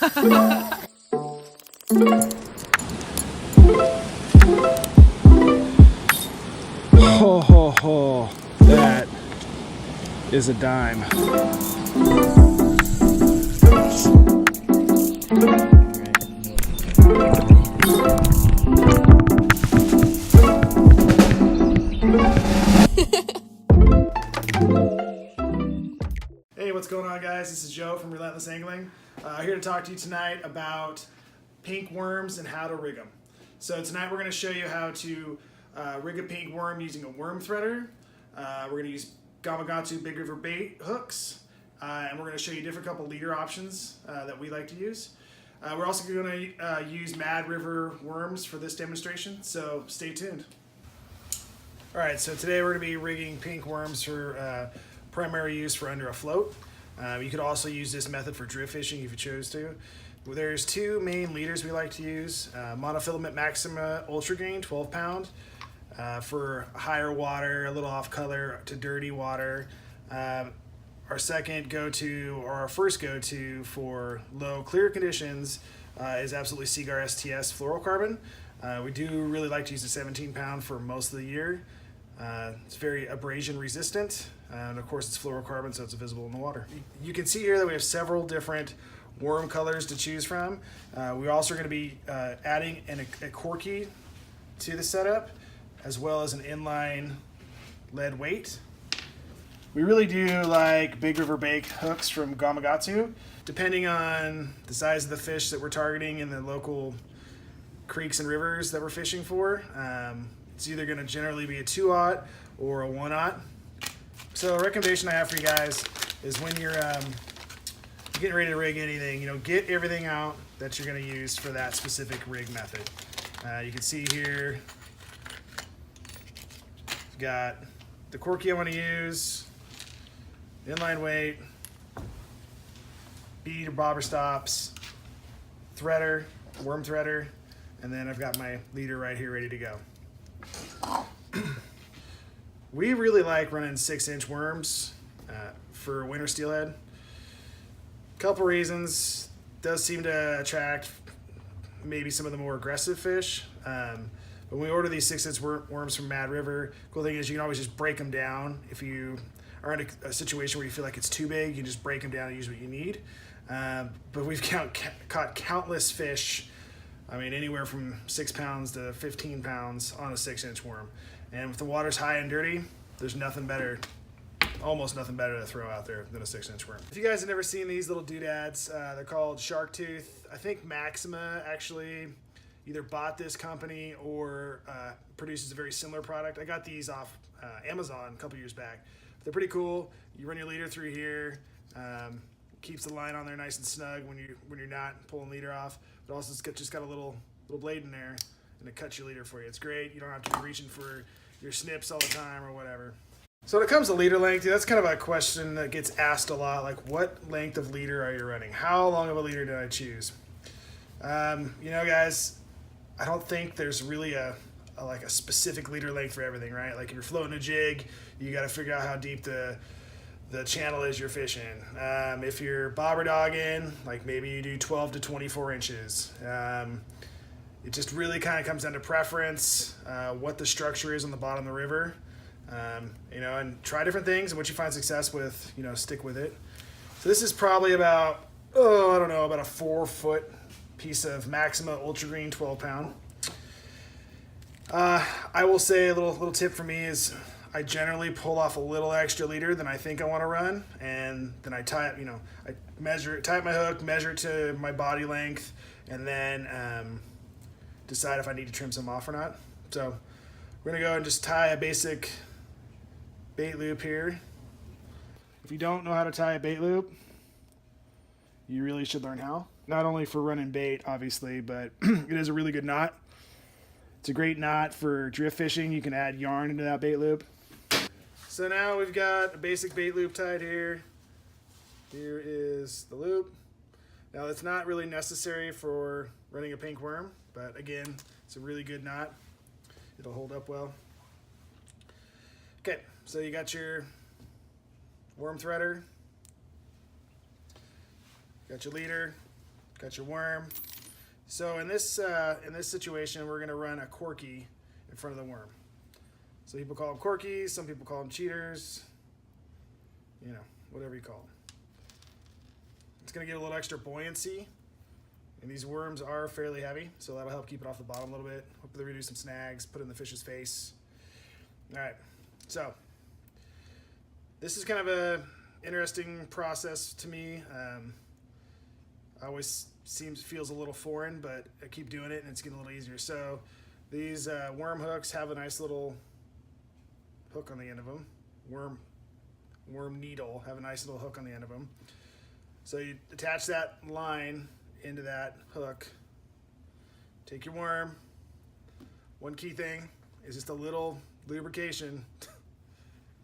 Ho ho ho, that is a dime. Hey, what's going on, guys? This is Joe from Relentless Angling. Here to talk to you tonight about pink worms and how to rig them. So tonight we're going to show you how to rig a pink worm using a worm threader. We're going to use Gamakatsu Big River bait hooks, and we're going to show you different couple leader options that we like to use. We're also going to use Mad River worms for this demonstration, so stay tuned. Alright, so today we're going to be rigging pink worms for primary use for under a float. You could also use this method for drift fishing if you chose to. There's two main leaders we like to use. Monofilament Maxima Ultra Green 12 pound for higher water, a little off color to dirty water. Our second go-to, or our first go-to for low clear conditions is absolutely Seaguar STS fluorocarbon. We do really like to use a 17 pound for most of the year. It's very abrasion resistant, and of course it's fluorocarbon, so it's visible in the water. You can see here that we have several different worm colors to choose from. We're also going to be adding a corky to the setup, as well as an inline lead weight. We really do like Big River bait hooks from Gamakatsu. Depending on the size of the fish that we're targeting in the local creeks and rivers that we're fishing for, it's either going to generally be a 2/0 or a 1/0. So a recommendation I have for you guys is when you're getting ready to rig anything, get everything out that you're going to use for that specific rig method. You can see here, I've got the corky I want to use, the inline weight, bead or bobber stops, threader, worm threader, and then I've got my leader right here ready to go. We really like running 6-inch worms for winter steelhead. Couple reasons. Does seem to attract maybe some of the more aggressive fish. When we order these 6-inch worms from Mad River, cool thing is you can always just break them down. If you are in a situation where you feel like it's too big, you can just break them down and use what you need. But we've caught countless fish, anywhere from 6 pounds to 15 pounds on a 6-inch worm. And if the water's high and dirty, there's nothing better, almost nothing better to throw out there than a 6-inch worm. If you guys have never seen these little doodads, they're called Shark Tooth. I think Maxima actually either bought this company or produces a very similar product. I got these off Amazon a couple years back. They're pretty cool. You run your leader through here. Keeps the line on there nice and snug when you're not pulling leader off. But also it's just got a little blade in there, and it cuts your leader for you. It's great. You don't have to be reaching for your snips all the time or whatever. So when it comes to leader length, that's kind of a question that gets asked a lot. Like, what length of leader are you running? How long of a leader did I choose? Guys, I don't think there's really a specific leader length for everything, right? Like if you're floating a jig, you got to figure out how deep the channel is you're fishing. If you're bobber dogging, like maybe you do 12 to 24 inches. It just really kind of comes down to preference, what the structure is on the bottom of the river, and try different things, and what you find success with, stick with it. So this is probably about a 4-foot piece of Maxima Ultra Green 12 pound. I will say a little tip for me is I generally pull off a little extra leader than I think I want to run, and then I tie it, I tie my hook, measure it to my body length, and then decide if I need to trim some off or not. So we're gonna go and just tie a basic bait loop here. If you don't know how to tie a bait loop, you really should learn how. Not only for running bait, obviously, but it is a really good knot. It's a great knot for drift fishing. You can add yarn into that bait loop. So now we've got a basic bait loop tied here. Here is the loop. Now it's not really necessary for running a pink worm, but again, it's a really good knot. It'll hold up well. Okay, so you got your worm threader, got your leader, Got your worm. So in this situation, we're gonna run a corky in front of the worm. So people call them corkies, some people call them cheaters, you know, whatever you call them. It's gonna get a little extra buoyancy, and these worms are fairly heavy, so that'll help keep it off the bottom a little bit. Hopefully reduce some snags, put it in the fish's face. All right, so this is kind of a interesting process to me. Always feels a little foreign, but I keep doing it and it's getting a little easier. So these worm hooks have a nice little hook on the end of them. Worm needle have a nice little hook on the end of them. So you attach that line into that hook. Take your worm. One key thing is just a little lubrication.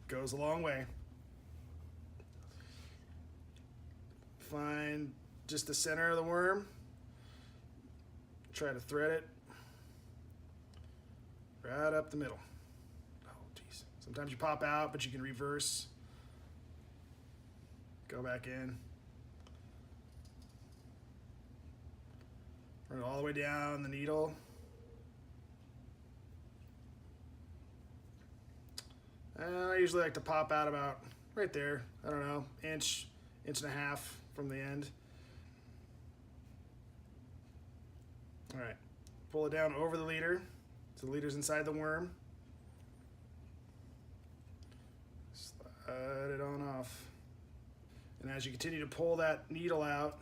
Goes a long way. Find just the center of the worm. Try to thread it right up the middle. Oh, geez. Sometimes you pop out, but you can reverse. Go back in. Run it all the way down the needle. I usually like to pop out about right there. I don't know, inch and a half from the end. All right, pull it down over the leader. So the leader's inside the worm. Slide it on off. And as you continue to pull that needle out,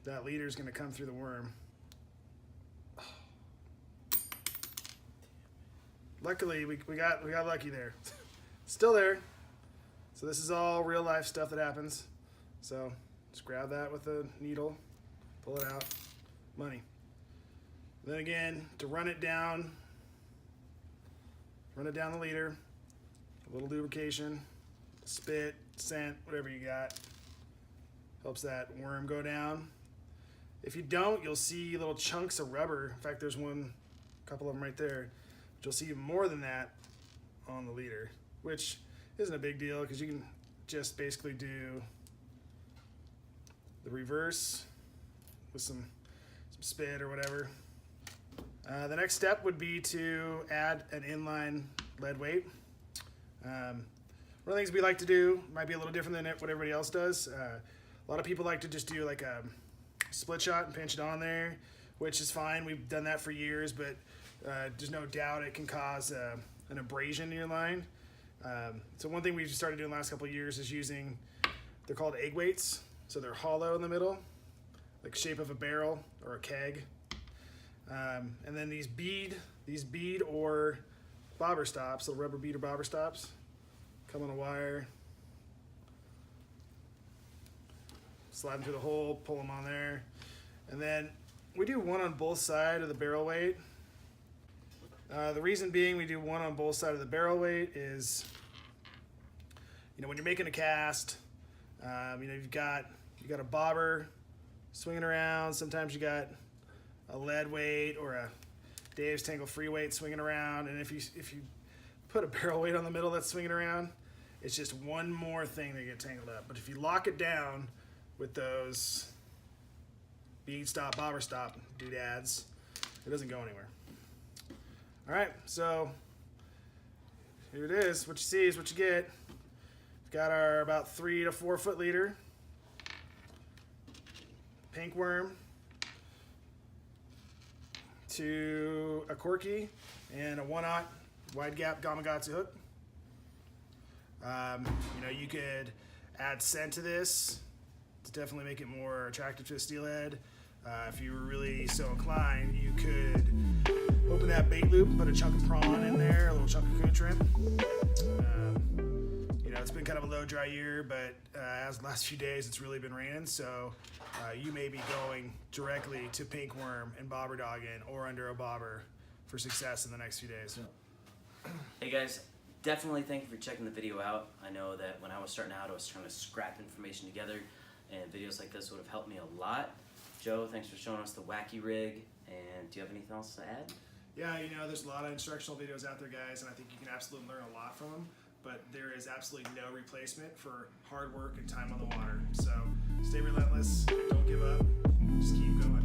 that leader's gonna come through the worm. Luckily, we got lucky there. Still there. So this is all real life stuff that happens. So just grab that with a needle, pull it out, money. Then again, to run it down the leader, a little lubrication, spit, scent, whatever you got. Helps that worm go down. If you don't, you'll see little chunks of rubber. In fact, there's a couple of them right there. But you'll see even more than that on the leader, which isn't a big deal because you can just basically do the reverse with some spit or whatever. The next step would be to add an inline lead weight. One of the things we like to do might be a little different than what everybody else does. A lot of people like to just do like a split shot and pinch it on there, which is fine. We've done that for years, but there's no doubt it can cause an abrasion in your line. So one thing we've started doing the last couple of years is using, they're called egg weights. So they're hollow in the middle, like shape of a barrel or a keg. And then these bead or bobber stops, the rubber bead or bobber stops, come on a wire, slide them through the hole, pull them on there. And then we do one on both sides of the barrel weight. The reason being we do one on both sides of the barrel weight is, when you're making a cast, you've got a bobber swinging around. Sometimes you got a lead weight or a Dave's Tangle free weight swinging around. And if you put a barrel weight on the middle that's swinging around, it's just one more thing that get tangled up. But if you lock it down with those bead stop, bobber stop doodads, it doesn't go anywhere. All right, so here it is. What you see is what you get. We've got our about 3 to 4 foot leader, pink worm, to a corky and a 1/0 wide gap Gamakatsu hook. You could add scent to this to definitely make it more attractive to a steelhead. If you were really so inclined, you could open that bait loop and put a chunk of prawn in there, a little chunk of coon shrimp. It's been kind of a low dry year, but as the last few days it's really been raining, so you may be going directly to pink worm and bobber dogging or under a bobber for success in the next few days. Hey guys, definitely thank you for checking the video out. I know that when I was starting out I was trying to scrap information together, and videos like this would have helped me a lot. Joe, thanks for showing us the Wacky rig, and do you have anything else to add? Yeah, there's a lot of instructional videos out there, guys, and I think you can absolutely learn a lot from them. but there is absolutely no replacement for hard work and time on the water. So stay relentless, don't give up, just keep going.